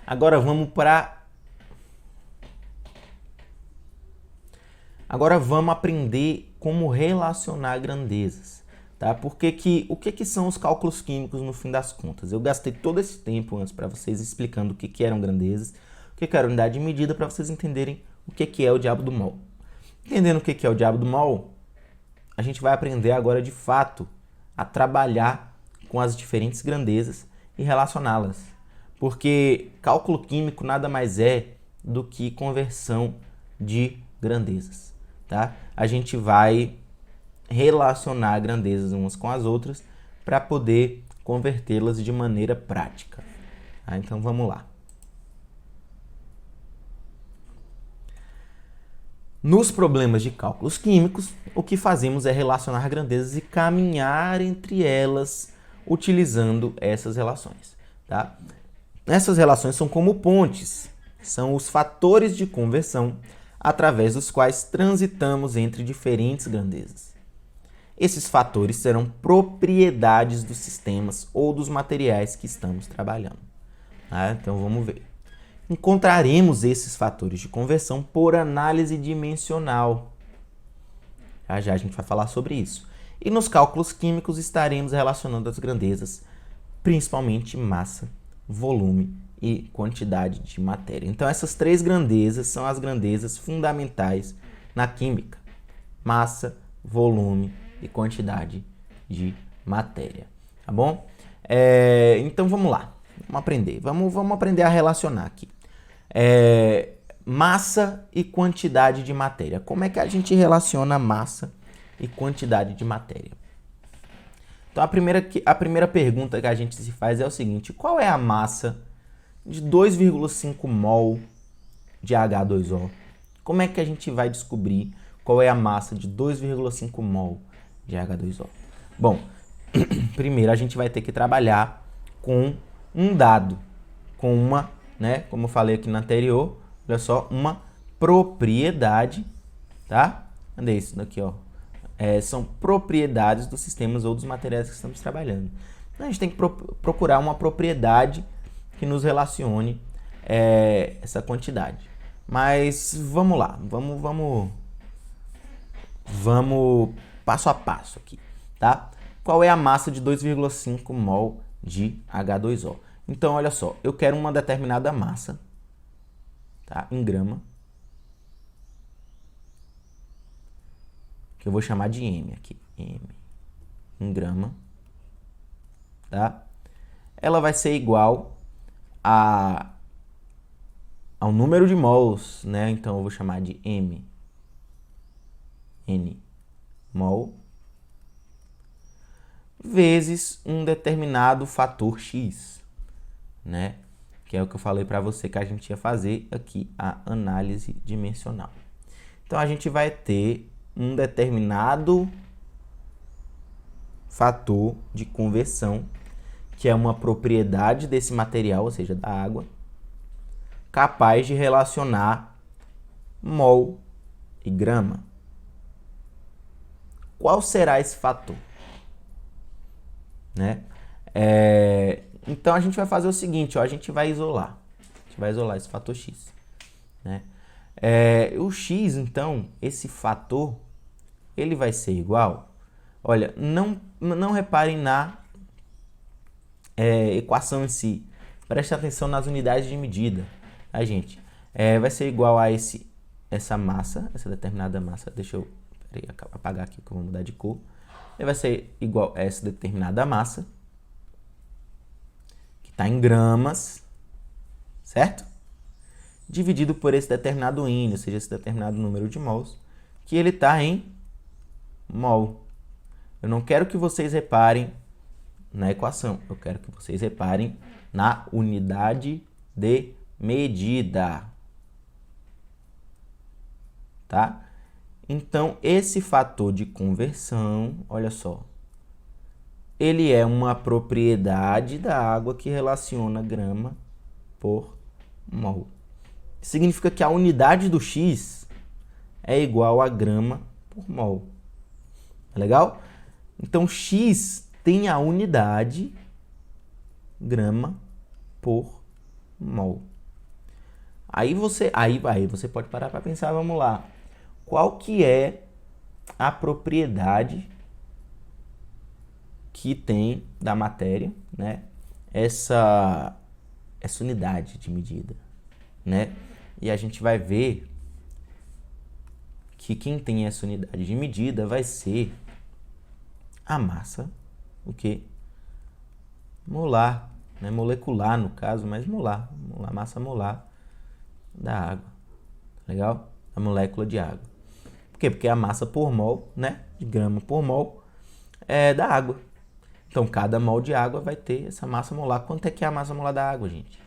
Agora vamos aprender como relacionar grandezas, tá? O que são os cálculos químicos no fim das contas? Eu gastei todo esse tempo antes para vocês explicando o que eram grandezas, o que era unidade de medida, para vocês entenderem o que é o diabo do mol. Entendendo o que é o diabo do mol, a gente vai aprender agora de fato a trabalhar com as diferentes grandezas e relacioná-las. Porque cálculo químico nada mais é do que conversão de grandezas, tá? A gente vai relacionar grandezas umas com as outras para poder convertê-las de maneira prática. Tá? Então vamos lá. Nos problemas de cálculos químicos, o que fazemos é relacionar grandezas e caminhar entre elas utilizando essas relações. Tá? Essas relações são como pontes, são os fatores de conversão através dos quais transitamos entre diferentes grandezas. Esses fatores serão propriedades dos sistemas ou dos materiais que estamos trabalhando. Tá? Então vamos ver. Encontraremos esses fatores de conversão por análise dimensional. Já a gente vai falar sobre isso. E nos cálculos químicos estaremos relacionando as grandezas, principalmente massa, volume e quantidade de matéria. Então essas três grandezas são as grandezas fundamentais na química: massa, volume e quantidade de matéria. Tá bom? Então vamos lá. Vamos aprender. Vamos aprender a relacionar aqui. Massa e quantidade de matéria. Como é que a gente relaciona massa e quantidade de matéria? Então a primeira pergunta que a gente se faz é o seguinte: qual é a massa de 2,5 mol de H2O? Como é que a gente vai descobrir qual é a massa de 2,5 mol de H2O? Bom, primeiro a gente vai ter que trabalhar com um dado, com uma, né, como eu falei aqui no anterior, olha só, uma propriedade, tá? Cadê isso daqui, ó? São propriedades dos sistemas ou dos materiais que estamos trabalhando. Então, a gente tem que procurar uma propriedade que nos relacione essa quantidade. Mas vamos lá, vamos passo a passo aqui, tá? Qual é a massa de 2,5 mol de H2O? Então, olha só, eu quero uma determinada massa, tá? Em grama, que eu vou chamar de M aqui, M, em grama, tá? Ela vai ser igual ao número de mols, né? Então, eu vou chamar de M, N, mol, vezes um determinado fator X, né? Que é o que eu falei para você que a gente ia fazer aqui, a análise dimensional. Então, a gente vai ter um determinado fator de conversão, que é uma propriedade desse material, ou seja, da água, capaz de relacionar mol e grama. Qual será esse fator? Né? Então, a gente vai fazer o seguinte, ó, a gente vai isolar esse fator X. Né? O X, então, esse fator, ele vai ser igual, olha, não reparem na equação em si, preste atenção nas unidades de medida, tá, gente? Vai ser igual a essa massa, essa determinada massa, deixa eu apagar aqui que eu vou mudar de cor. Ele vai ser igual a essa determinada massa, que está em gramas, certo? Dividido por esse determinado N, ou seja, esse determinado número de mols, que ele está em mol. Eu não quero que vocês reparem na equação, eu quero que vocês reparem na unidade de medida. Tá? Então, esse fator de conversão, olha só, ele é uma propriedade da água que relaciona grama por mol. Significa que a unidade do X é igual a grama por mol. É legal? Então, X tem a unidade grama por mol. Aí você pode parar para pensar, vamos lá. Qual que é a propriedade que tem da matéria, né? Essa unidade de medida, né? E a gente vai ver que quem tem essa unidade de medida vai ser a massa, o quê? Molar, né? Molecular no caso, mas molar, massa molar da água, legal? A molécula de água. Por quê? Porque a massa por mol, né? De grama por mol é da água. Então, cada mol de água vai ter essa massa molar. Quanto é que é a massa molar da água, gente?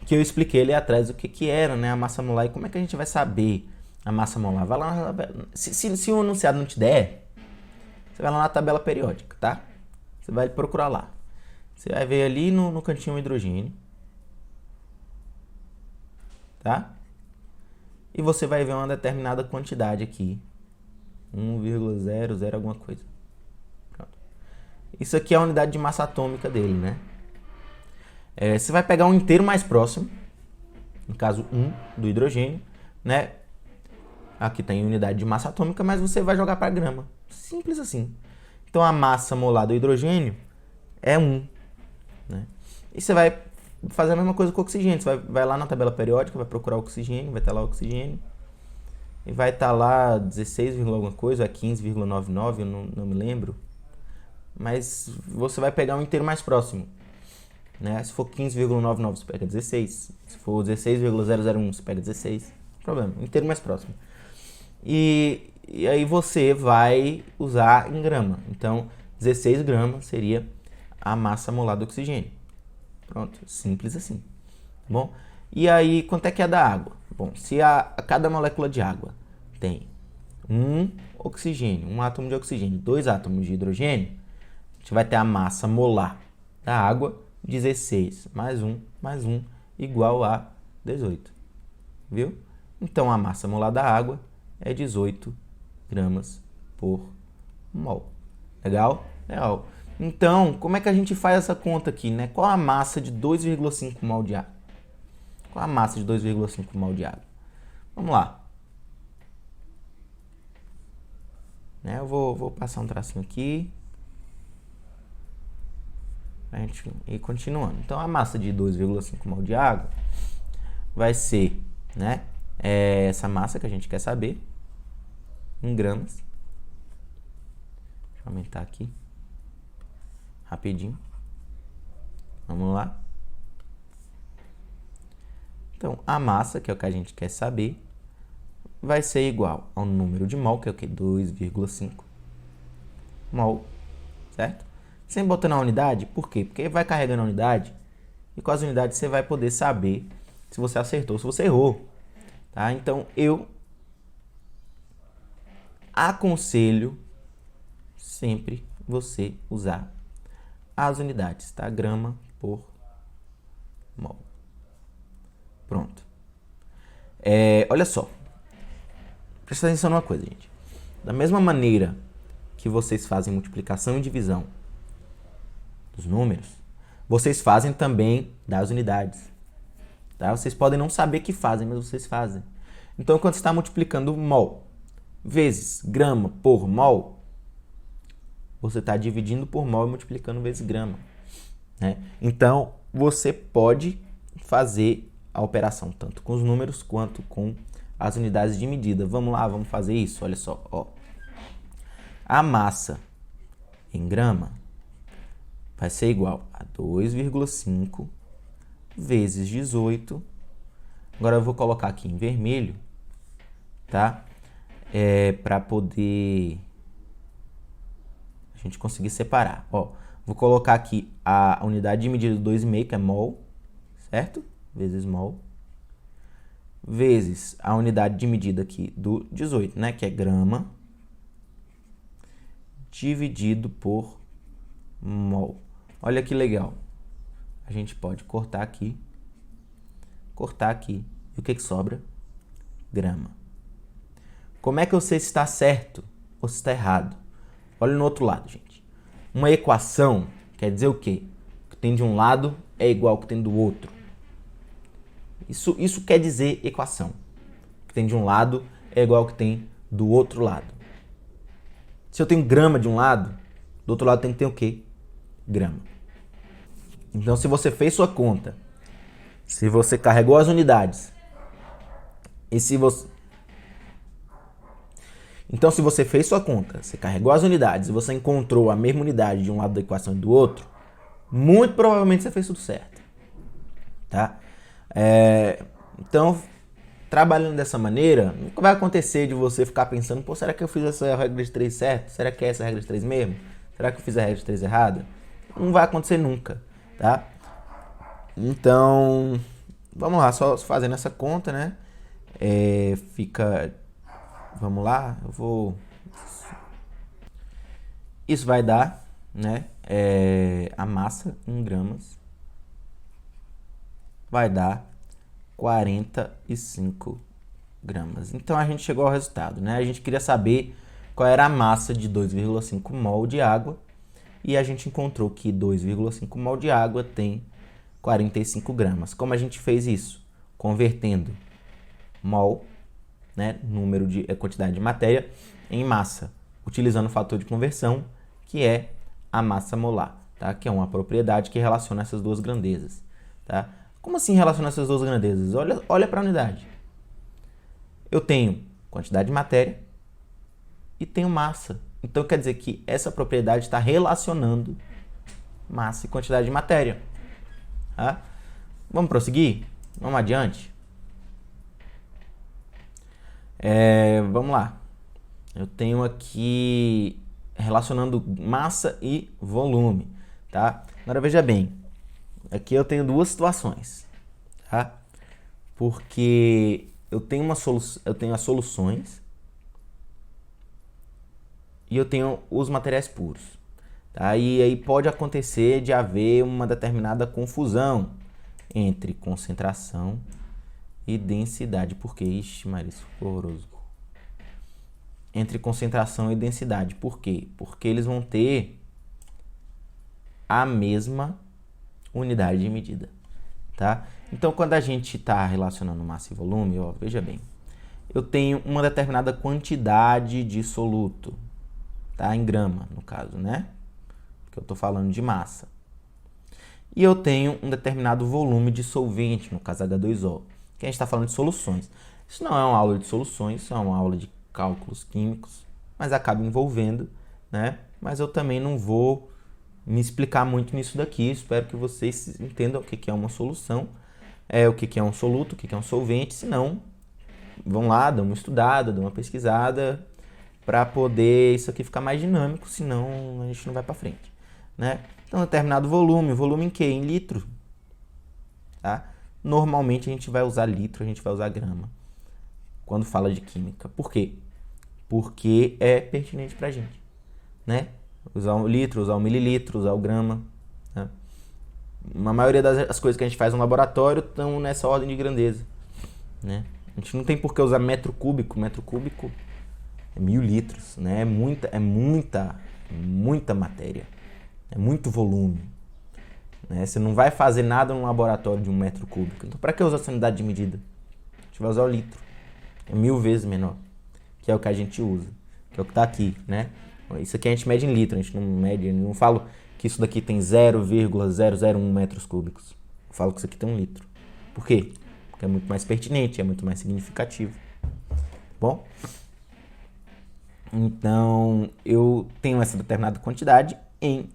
Que eu expliquei ali atrás o que era, né, a massa molar e como é que a gente vai saber a massa molar. Vai lá, se o enunciado não te der, você vai lá na tabela periódica, tá? Você vai procurar lá. Você vai ver ali no cantinho o hidrogênio, tá? E você vai ver uma determinada quantidade aqui, 1,00 alguma coisa. Pronto. Isso aqui é a unidade de massa atômica dele, né? Você vai pegar um inteiro mais próximo, no caso 1 do hidrogênio, né? Aqui tem unidade de massa atômica, mas você vai jogar para grama. Simples assim. Então a massa molar do hidrogênio é 1. Né? E você vai fazer a mesma coisa com o oxigênio. Você vai lá na tabela periódica, vai procurar o oxigênio, vai estar lá o oxigênio. E vai estar lá 16, alguma coisa, 15,99, eu não me lembro. Mas você vai pegar um inteiro mais próximo. Né? Se for 15,99, você pega 16. Se for 16,001, você pega 16. Não problema, um inteiro mais próximo. E aí você vai usar em grama. Então, 16 gramas seria a massa molar do oxigênio. Pronto, simples assim. Tá bom? E aí, quanto é que é da água? Bom, se cada molécula de água tem um oxigênio, um átomo de oxigênio, 2 átomos de hidrogênio, a gente vai ter a massa molar da água, 16 mais 1, igual a 18. Viu? Então, a massa molar da água é 18 gramas por mol. Legal? Legal. Então, como é que a gente faz essa conta aqui, né? Qual a massa de 2,5 mol de água? Qual a massa de 2,5 mol de água? Vamos lá. Né? Eu vou passar um tracinho aqui. Pra gente ir continuando. Então, a massa de 2,5 mol de água vai ser, né? Essa massa que a gente quer saber em gramas. Deixa eu aumentar aqui rapidinho. Vamos lá. Então, a massa, que é o que a gente quer saber, vai ser igual ao número de mol, que é o que? 2,5 mol, certo? Sem botar na unidade, por quê? Porque vai carregando a unidade e com as unidades você vai poder saber se você acertou ou se você errou. Tá? Então, eu aconselho sempre você usar as unidades, tá? Grama por mol. Pronto. Olha só. Presta atenção numa coisa, gente. Da mesma maneira que vocês fazem multiplicação e divisão dos números, vocês fazem também das unidades. Tá? Vocês podem não saber que fazem, mas vocês fazem. Então, quando você está multiplicando mol vezes grama por mol, você está dividindo por mol e multiplicando vezes grama. Né? Então, você pode fazer a operação tanto com os números quanto com as unidades de medida. Vamos lá, vamos fazer isso. Olha só. Ó. A massa em grama vai ser igual a 2,5 vezes 18. Agora eu vou colocar aqui em vermelho, tá? Para poder a gente conseguir separar. Ó, vou colocar aqui a unidade de medida do 2,5, que é mol, certo? Vezes mol. Vezes a unidade de medida aqui do 18, né? Que é grama. Dividido por mol. Olha que legal. A gente pode cortar aqui. E o que sobra? Grama. Como é que eu sei se está certo ou se está errado? Olha no outro lado, gente. Uma equação quer dizer o quê? O que tem de um lado é igual ao que tem do outro. Isso quer dizer equação. O que tem de um lado é igual ao que tem do outro lado. Se eu tenho grama de um lado, do outro lado tem que ter o quê? Grama. Então, se você fez sua conta, se você carregou as unidades, e se você... Então, se você fez sua conta, você carregou as unidades e você encontrou a mesma unidade de um lado da equação e do outro, muito provavelmente você fez tudo certo. Tá? Então, trabalhando dessa maneira, nunca vai acontecer de você ficar pensando, pô, será que eu fiz essa regra de 3 certo? Será que é essa regra de 3 mesmo? Será que eu fiz a regra de 3 errada? Não vai acontecer nunca, tá? Então, vamos lá, só fazendo essa conta, né? Vamos lá, Isso vai dar, né? A massa em gramas vai dar 45 gramas. Então a gente chegou ao resultado, né? A gente queria saber qual era a massa de 2,5 mol de água e a gente encontrou que 2,5 mol de água tem 45 gramas. Como a gente fez isso? Convertendo mol, né, número de quantidade de matéria, em massa, utilizando o fator de conversão, que é a massa molar, tá? Que é uma propriedade que relaciona essas duas grandezas, tá? Como assim relaciona essas duas grandezas? Olha para a unidade. Eu tenho quantidade de matéria e tenho massa. Então quer dizer que essa propriedade está relacionando massa e quantidade de matéria. Tá? Vamos prosseguir? Vamos adiante? Vamos lá. Eu tenho aqui relacionando massa e volume. Tá? Agora veja bem. Aqui eu tenho duas situações, tá? Porque eu tenho as soluções e eu tenho os materiais puros, tá? E aí pode acontecer de haver uma determinada confusão entre concentração e densidade. Por quê? Ixi, Maria, isso ficou horroroso. Entre concentração e densidade. Por quê? Porque eles vão ter a mesma unidade de medida, tá? Então, quando a gente está relacionando massa e volume, ó, veja bem, eu tenho uma determinada quantidade de soluto, tá? Em grama, no caso, né? Porque eu estou falando de massa. E eu tenho um determinado volume de solvente, no caso H2O, que a gente está falando de soluções. Isso não é uma aula de soluções, isso é uma aula de cálculos químicos, mas acaba envolvendo, né? Mas eu também não vou me explicar muito nisso daqui. Espero que vocês entendam o que é uma solução, o que é um soluto, o que é um solvente. Se não, vão lá, dão uma estudada, dão uma pesquisada para poder isso aqui ficar mais dinâmico, senão a gente não vai para frente, né? Então, determinado volume em quê? Em litro, tá? Normalmente a gente vai usar litro, a gente vai usar grama quando fala de química. Por quê? Porque é pertinente pra gente, né? Usar um litro, usar um mililitro, usar o grama, né? A maioria das coisas que a gente faz no laboratório estão nessa ordem de grandeza, né? A gente não tem por que usar metro cúbico é 1000 litros, né? É muita matéria, é muito volume, né? Você não vai fazer nada no laboratório de 1 metro cúbico. Então, para que usar essa unidade de medida? A gente vai usar o litro, é 1000 vezes menor, que é o que a gente usa, que é o que está aqui, né? Isso aqui a gente mede em litro, a gente não mede, eu não falo que isso daqui tem 0,001 metros cúbicos. Eu falo que isso aqui tem 1 litro. Por quê? Porque é muito mais pertinente, é muito mais significativo. Bom? Então, eu tenho essa determinada quantidade em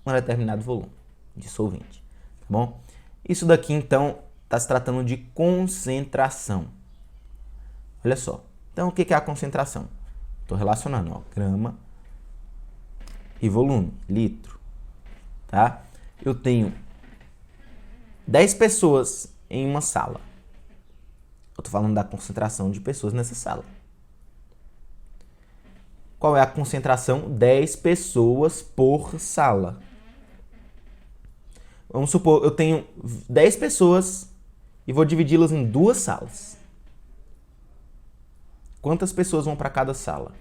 um determinado volume de solvente. Tá bom? Isso daqui, então, está se tratando de concentração. Olha só. Então, o que é a concentração? Estou relacionando, ó, grama e volume, litro, tá? Eu tenho 10 pessoas em uma sala. Eu estou falando da concentração de pessoas nessa sala. Qual é a concentração? 10 pessoas por sala. Vamos supor, eu tenho 10 pessoas e vou dividi-las em 2 salas. Quantas pessoas vão para cada sala?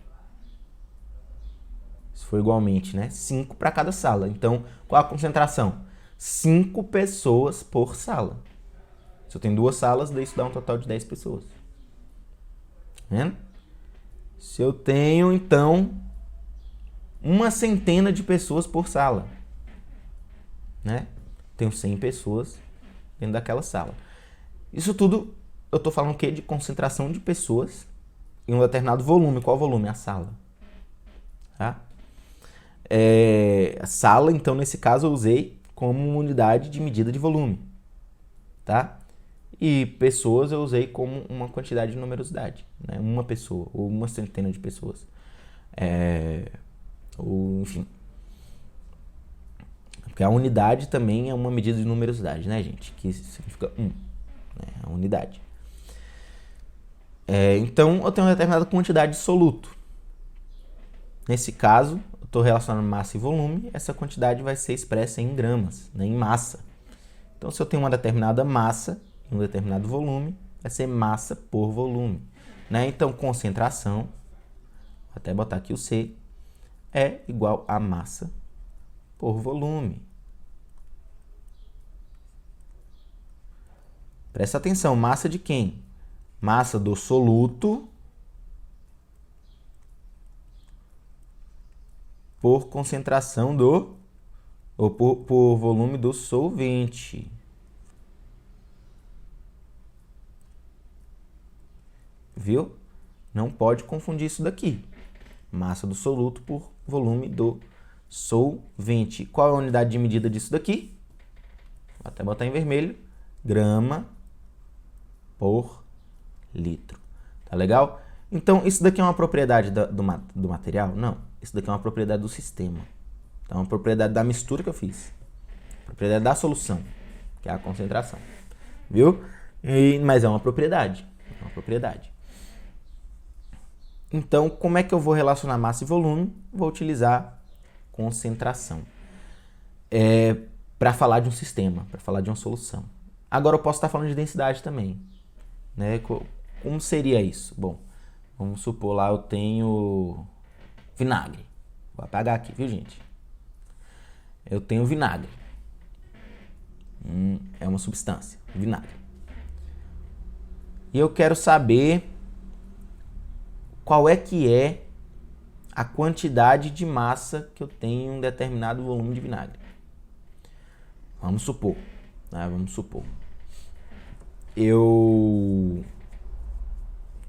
Se for igualmente, né? 5 para cada sala. Então, qual a concentração? 5 pessoas por sala. Se eu tenho 2 salas, isso dá um total de 10 pessoas. Tá vendo? Se eu tenho, então, 100 de pessoas por sala, né? Tenho 100 pessoas dentro daquela sala. Isso tudo, eu estou falando o quê? De concentração de pessoas em um determinado volume. Qual volume? A sala. Tá? A sala, então, nesse caso, eu usei como unidade de medida de volume. Tá? E pessoas eu usei como uma quantidade de numerosidade. Né? Uma pessoa, ou 100 de pessoas. Ou, enfim. Porque a unidade também é uma medida de numerosidade, né, gente? Que significa 1. Né? A unidade. Então, eu tenho uma determinada quantidade de soluto. Nesse caso, eu estou relacionando massa e volume. Essa quantidade vai ser expressa em gramas, né, em massa. Então, se eu tenho uma determinada massa e um determinado volume, vai ser massa por volume. Né? Então, concentração, vou até botar aqui o C, é igual a massa por volume. Presta atenção, massa de quem? Massa do soluto por concentração ou por volume do solvente. Viu? Não pode confundir isso daqui. Massa do soluto por volume do solvente. Qual é a unidade de medida disso daqui? Vou até botar em vermelho. Grama por litro. Tá legal? Então, isso daqui é uma propriedade do material? Não. Isso daqui é uma propriedade do sistema. Então, é uma propriedade da mistura que eu fiz. Propriedade da solução, que é a concentração. Viu? Mas é uma propriedade. É uma propriedade. Então, como é que eu vou relacionar massa e volume? Vou utilizar concentração. Para falar de um sistema, para falar de uma solução. Agora, eu posso estar falando de densidade também. Né? Como seria isso? Bom, vamos supor lá eu tenho vinagre. Vou apagar aqui, viu, gente? Eu tenho vinagre. É uma substância, vinagre. E eu quero saber qual é que é a quantidade de massa que eu tenho em um determinado volume de vinagre. Vamos supor. Né? Vamos supor. Eu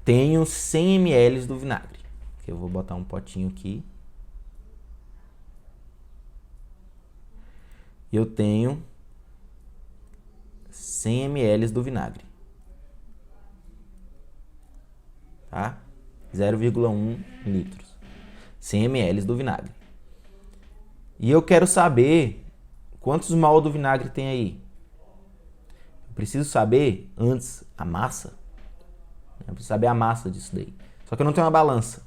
tenho 100 ml do vinagre. Eu vou botar um potinho aqui. Eu tenho 100 ml do vinagre. Tá? 0,1 litros. 100 ml do vinagre. E eu quero saber quantos mol do vinagre tem aí. Preciso saber antes a massa. Eu preciso saber a massa disso daí. Só que eu não tenho uma balança.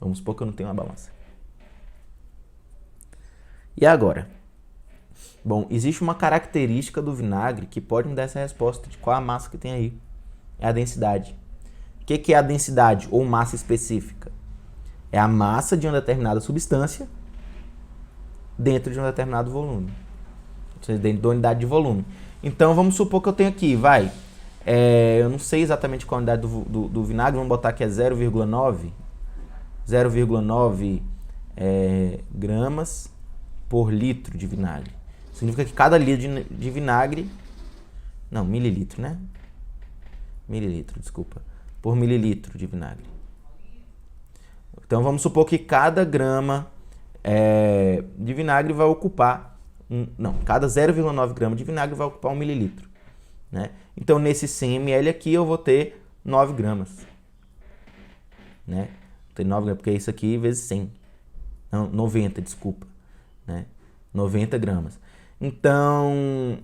Vamos supor que eu não tenho uma balança. E agora? Bom, existe uma característica do vinagre que pode me dar essa resposta de qual a massa que tem aí. É a densidade. O que é a densidade ou massa específica? É a massa de uma determinada substância dentro de um determinado volume. Ou seja, dentro da unidade de volume. Então, vamos supor que eu tenho aqui, eu não sei exatamente qual a unidade do vinagre, vamos botar aqui 0,9 gramas por litro de vinagre. Significa que cada litro de vinagre, não, mililitro, né? Mililitro, desculpa, por mililitro de vinagre. Então, vamos supor que cada grama de vinagre vai ocupar cada 0,9 gramas de vinagre vai ocupar 1 mililitro. Né? Então, nesse 100 ml aqui, eu vou ter 9 gramas. Né? Tem 9 gramas, porque é isso aqui vezes 100. Não, 90, desculpa. Né? 90 gramas. Então,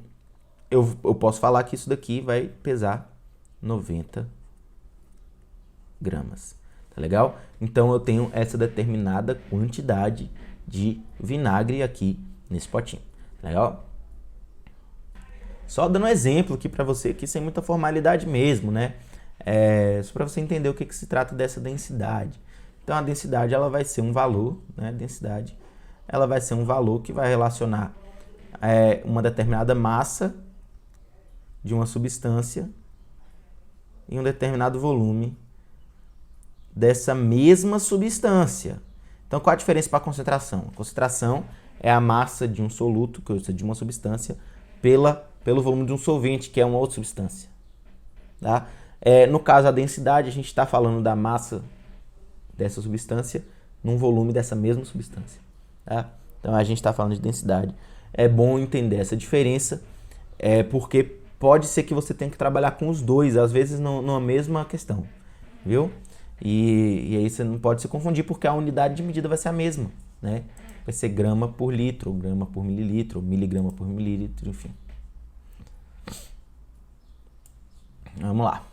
eu posso falar que isso daqui vai pesar 90 gramas. Tá legal? Então, eu tenho essa determinada quantidade de vinagre aqui nesse potinho. Legal? Só dando um exemplo aqui para você, aqui sem muita formalidade mesmo, né? Só para você entender o que se trata dessa densidade. Então, a densidade ela vai ser um valor, né? Densidade ela vai ser um valor que vai relacionar uma determinada massa de uma substância em um determinado volume dessa mesma substância. Então, qual a diferença para a concentração? A concentração é a massa de um soluto, que é de uma substância, pelo volume de um solvente, que é uma outra substância. Tá? No caso, a densidade, a gente está falando da massa dessa substância num volume dessa mesma substância. Tá? Então, a gente está falando de densidade. É bom entender essa diferença, porque pode ser que você tenha que trabalhar com os dois, às vezes numa mesma questão, viu? E aí você não pode se confundir, porque a unidade de medida vai ser a mesma, né? Vai ser grama por litro, grama por mililitro, miligrama por mililitro, enfim. Vamos lá.